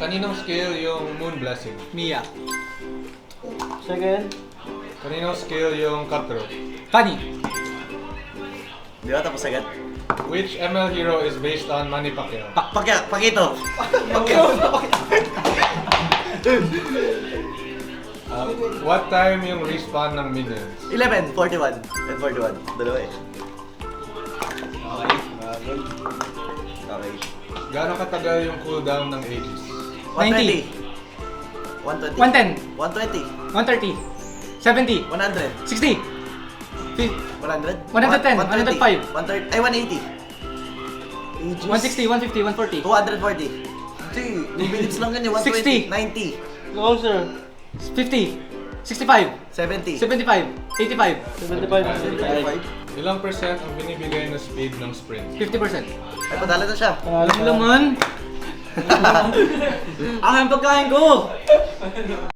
Kaninong skill yung Moon Blessing? Mia. Second. Kaninong skill yung Cutthroat? Funny. Di ba tapos agad? Which ML hero is based on Manny Pacquiao? Pakito. What time yung respawn ng minions? 11, 41. And 41. Dalawa eh. Okay. Gaano katagal yung cooldown ng Aegis? 120. 110. 120. 130. 70. 100. 60. 100? 110, 105. 130. Ay, 180. 160, 150, 140. 240. Hindi, 2 minutes lang yan eh. 120. 60. 90. Closer. 50. 65. 70. 75. 85. 75. Ilang percent ang binibigay na speed ng sprint? 50%. Ay, padala na siya. Alam mo naman. Ang pagkain ko!